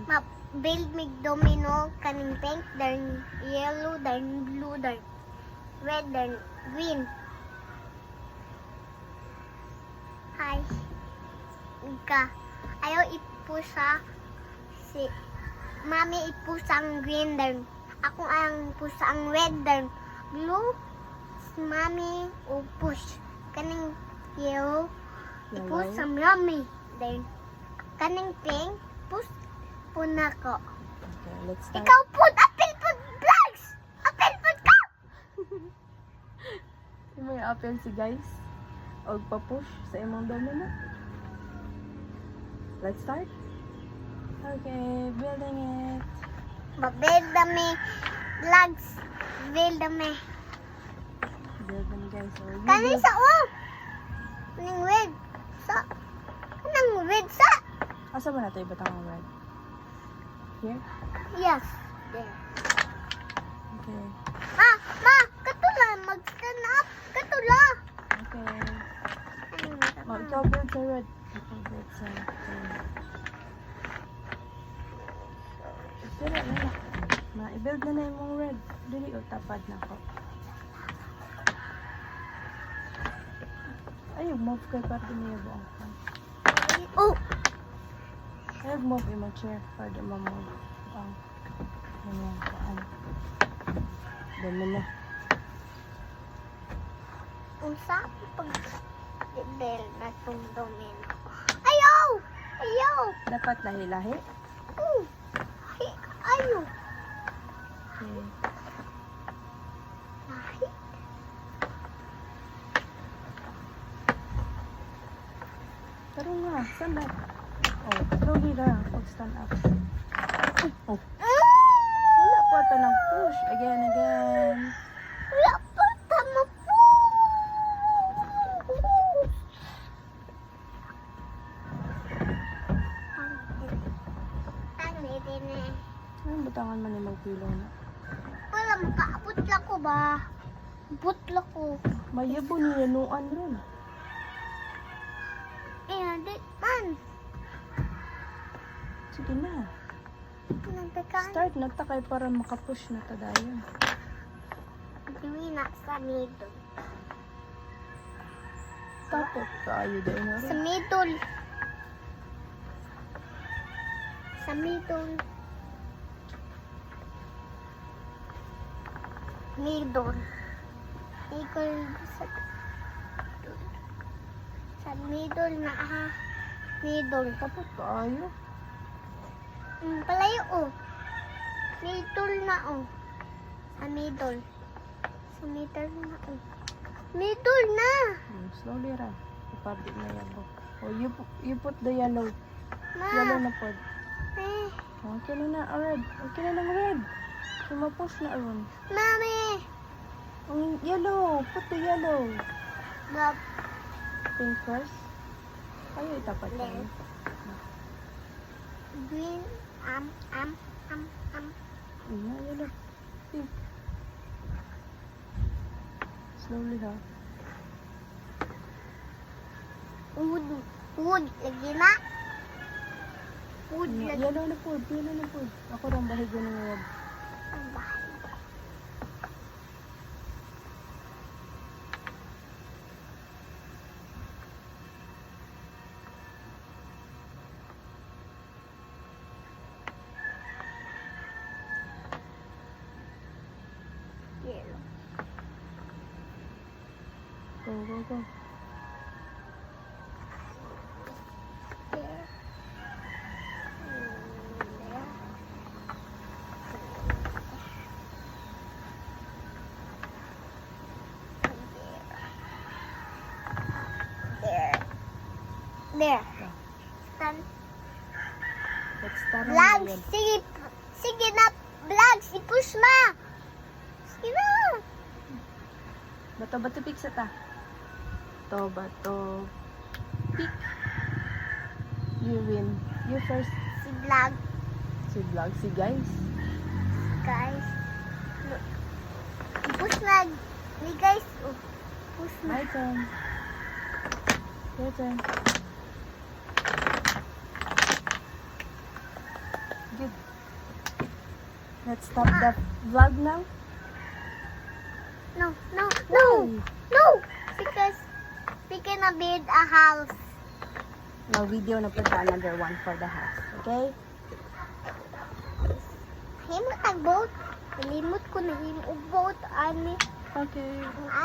Build mig domino kaning pink, then yellow, then blue, then red, then green. Hi. Ka. Ayaw ipusa si Mami ipusa ang green, then ako ang pusa ang red, then blue. Si Mami upus kaning yellow ipus sa Mami, then kaning pink pus puna ko. Okay, let's start. Ikaw pud apil pud vlogs. Apil pud ka. May apel si guys. Og pa-push sa imong domino. Let's start. Okay, building it. Build me vlogs. Build me. Building guys. So, you Kani build- sa kaning red sa kanang red sa. Asa ba nato ibatang ang red? Here? Yes. There. Okay. Ma, katula mag-stand up. Katula. Okay. Ano Oh, ikaw build sa red. Ikaw build sa green. Dili na. Ma-build na na imong red. Dili o tapad na ko. Ay, move kay para niya buong kan. Oh, Ay, move imong chair para di ma-move ang imong kaan. Domino. unsa pag build na tong domino. Ayaw! Ayaw! Dapat lahi-lahi. Oh, ayaw. Okay. Lahi. Pero nga, stand up. Oh, slowly lang. Pag-stand up. Oh, wala pa ito ng push. Again. Wala pa tama po. Ang din eh. Anong butangan man yung magpilo na? Wala makaabot lang ko ba? Butla ko. Mayabo ni yanuan rin. Di man. Sige na. Nagtakan. Start na ta kay para makapush na ta dayon. Diwi na sa middle. Tapos kaayo dayon na Sa rin. middle. Sa middle. Middle. Equal sa middle na middle. Tapos kaayo. Palayo oh. Middle na oh. Sa middle. Sa middle na oh. Middle na. Slowly ra. Ipardi na yellow. Oh, you put the yellow. Yellow Ma. na pod. Eh. Okay na na, red. Okay na ng red. Sumapush na aron. Mami. Ang yellow. Put the yellow. Bob. Pink first. Kayo itapat There. tayo. Green. Yellow. Pink. Slowly ha. Wood. Lagi na. Wood lagi. Yellow na po. Yellow na po. Ako rin bahigo ng red. Ang bahay. Yellow. Go. There. There. Stand. Let's start on Vlogs. the Sige na. Vlogs. I-push na. Sige na. Bato pick sa ta. Bato pick. You win. You first. Si vlog. Si vlog. Si guys. Guys. Look. I-push na. Ni guys. Oh. Push na. My turn. Your turn. Give Let's stop the vlog now. No, no, no, no. Because we cannot build a house. No video na put another one for the house. Okay? Himot ang boat. Nalimot ko na himot boat. Ani. Okay. Ani.